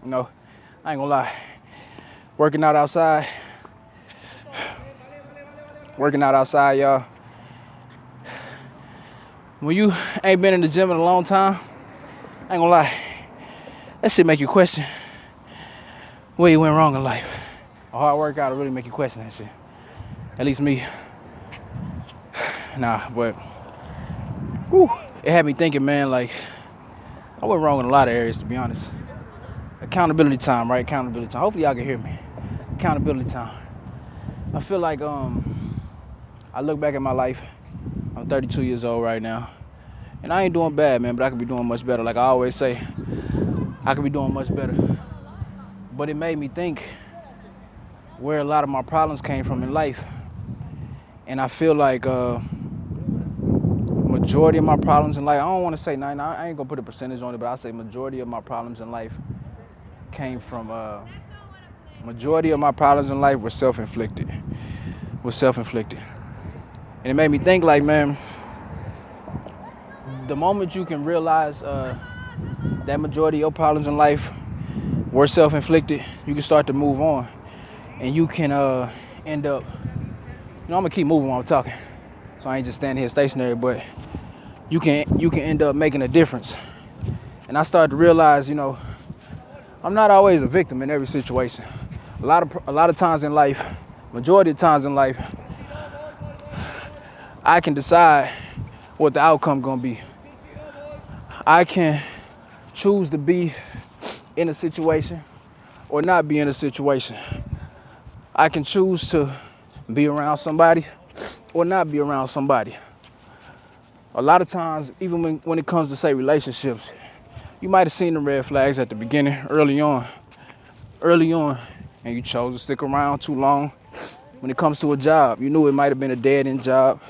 You know, I ain't gonna lie. Working out outside, y'all. When you ain't been in the gym in a long time, I ain't gonna lie, that shit make you question where you went wrong in life. A hard workout will really make you question that shit. At least me. Nah, but whew, it had me thinking, man, like, I went wrong in a lot of areas, to be honest. Accountability time, right? Accountability time. Hopefully y'all can hear me. Accountability time. I feel like I look back at my life. I'm 32 years old right now. And I ain't doing bad, man, but I could be doing much better. Like I always say, I could be doing much better. But it made me think where a lot of my problems came from in life. And I feel like majority of my problems in life, I don't want to say 90, I ain't gonna put a percentage on it, but I'll say majority of my problems in life came from, majority of my problems in life were self-inflicted. And it made me think like, man, the moment you can realize that majority of your problems in life were self-inflicted, you can start to move on. And you can end up, I'm gonna keep moving while I'm talking, so I ain't just standing here stationary, but you can end up making a difference. And I started to realize, I'm not always a victim in every situation. A lot of times in life, majority of times in life, I can decide what the outcome gonna be. I can choose to be in a situation or not be in a situation. I can choose to be around somebody or not be around somebody. A lot of times, even when it comes to, say, relationships, you might have seen the red flags at the beginning, early on, and you chose to stick around too long. When it comes to a job, you knew it might have been a dead-end job,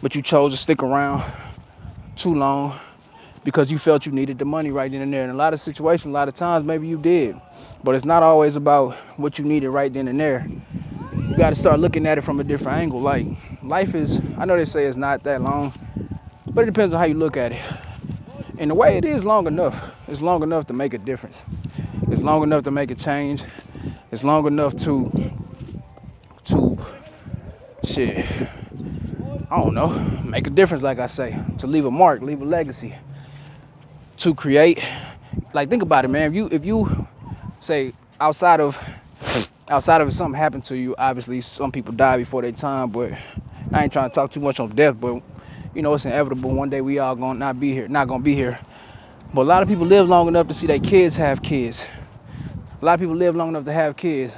but you chose to stick around too long because you felt you needed the money right then and there. In a lot of situations, a lot of times, maybe you did, but it's not always about what you needed right then and there. You got to start looking at it from a different angle. Like, life is, I know they say it's not that long, but it depends on how you look at it. And the way it is long enough, it's long enough to make a difference. It's long enough to make a change. It's long enough to shit, I don't know, make a difference, like I say, to leave a mark, leave a legacy, to create. Like, think about it, man. If you say outside of if something happened to you, obviously some people die before their time, but I ain't trying to talk too much on death, but it's inevitable. One day we all gonna not gonna be here. But a lot of people live long enough to see their kids have kids. A lot of people live long enough to have kids,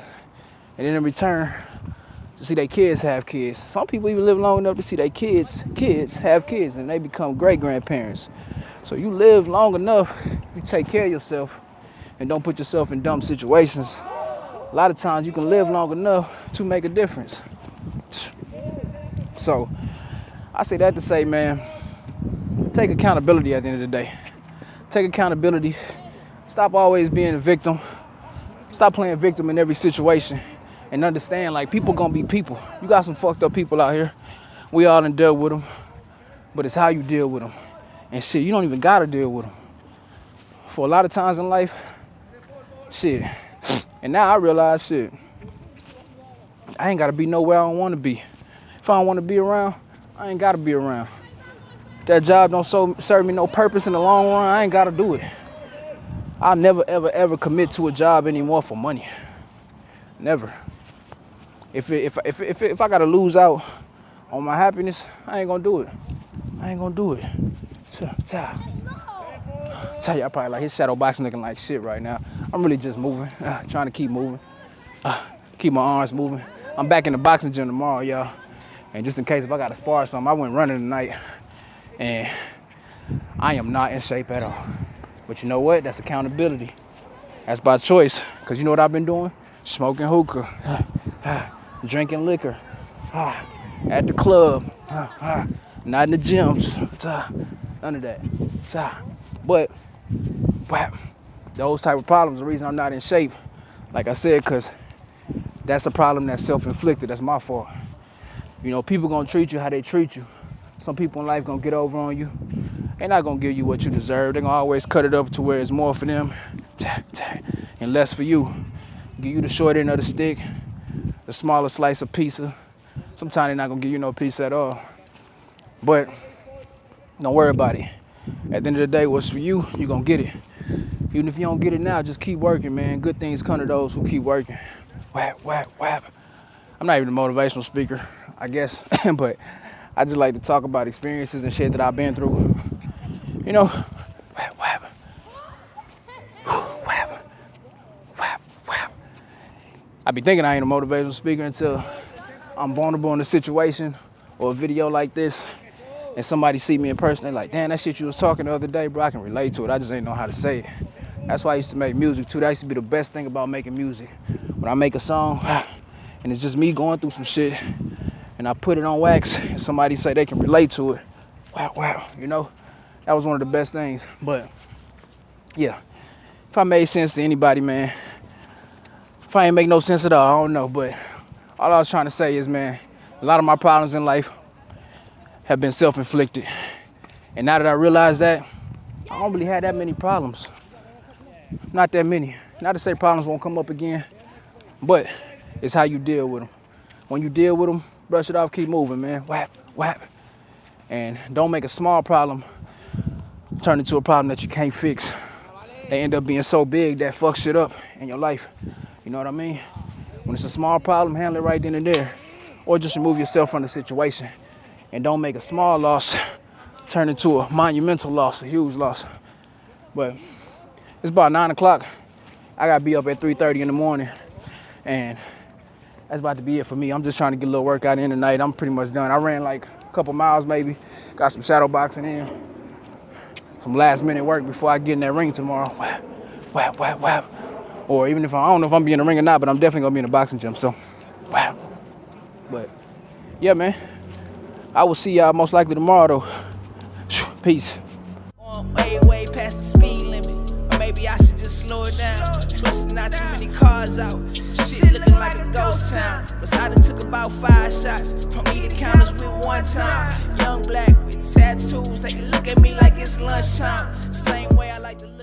and then in return, to see their kids have kids. Some people even live long enough to see their kids have kids, and they become great-grandparents. So you live long enough, you take care of yourself, and don't put yourself in dumb situations. A lot of times you can live long enough to make a difference. So I say that to say, man, take accountability at the end of the day. Take accountability. Stop always being a victim. Stop playing victim in every situation. And understand, like, people gonna be people. You got some fucked up people out here. We all done dealt with them. But it's how you deal with them. And shit, you don't even gotta deal with them. For a lot of times in life, shit. And now I realize, shit, I ain't gotta be nowhere I don't wanna be. If I don't wanna be around, I ain't gotta be around. If that job don't serve me no purpose in the long run, I ain't gotta do it. I'll never, ever, ever commit to a job anymore for money. Never. If I gotta lose out on my happiness, I ain't gonna do it. I ain't gonna do it. Tell y'all probably like his shadow boxing looking like shit right now. I'm really just moving, trying to keep moving, keep my arms moving. I'm back in the boxing gym tomorrow, y'all. And just in case if I gotta spar something, I went running tonight, and I am not in shape at all. But you know what? That's accountability. That's by choice. Cause you know what I've been doing? Smoking hookah, drinking liquor, at the club, not in the gyms, none of that. But those type of problems, the reason I'm not in shape, like I said, cause that's a problem that's self-inflicted. That's my fault. People gonna treat you how they treat you. Some people in life gonna get over on you. They're not gonna give you what you deserve. They're gonna always cut it up to where it's more for them and less for you. Give you the short end of the stick, the smaller slice of pizza. Sometimes they're not gonna give you no pizza at all. But don't worry about it. At the end of the day, what's for you, you're gonna get it. Even if you don't get it now, just keep working, man. Good things come to those who keep working. Whap, whap, whap. I'm not even a motivational speaker, I guess, but I just like to talk about experiences and shit that I've been through. You know, whap, whap. Whap, whap, whap. I be thinking I ain't a motivational speaker until I'm vulnerable in a situation or a video like this, and somebody see me in person, they like, damn, that shit you was talking the other day, bro, I can relate to it. I just ain't know how to say it. That's why I used to make music too. That used to be the best thing about making music. When I make a song, and it's just me going through some shit, and I put it on wax, and somebody say they can relate to it. Wow, wow, you know? That was one of the best things. But, yeah. If I made sense to anybody, man, if I ain't make no sense at all, I don't know. But all I was trying to say is, man, a lot of my problems in life have been self-inflicted. And now that I realize that, I don't really have that many problems. Not that many. Not to say problems won't come up again, but it's how you deal with them. When you deal with them, brush it off, keep moving, man. Whap, whap. And don't make a small problem turn into a problem that you can't fix. They end up being so big that fuck shit up in your life. You know what I mean? When it's a small problem, handle it right then and there. Or just remove yourself from the situation. And don't make a small loss turn into a monumental loss, a huge loss. But it's about 9 o'clock. I gotta be up at 3:30 in the morning. And that's about to be it for me. I'm just trying to get a little workout in tonight. I'm pretty much done. I ran like a couple miles maybe. Got some shadow boxing in. Some last minute work before I get in that ring tomorrow. Whap, whap, whap, whap. Or even if I don't know if I'm be in the ring or not, but I'm definitely gonna be in the boxing gym, so whap. But yeah, man. I will see y'all most likely tomorrow though. Peace. Way past the speed limit. Or maybe I should just slow it down. Plus not too many cars out. Shit looking like a ghost town. Plus I done took about 5 shots. Don't need the counters with one time. Young black with tattoos. They can look at me like it's lunchtime. Same way I like to look.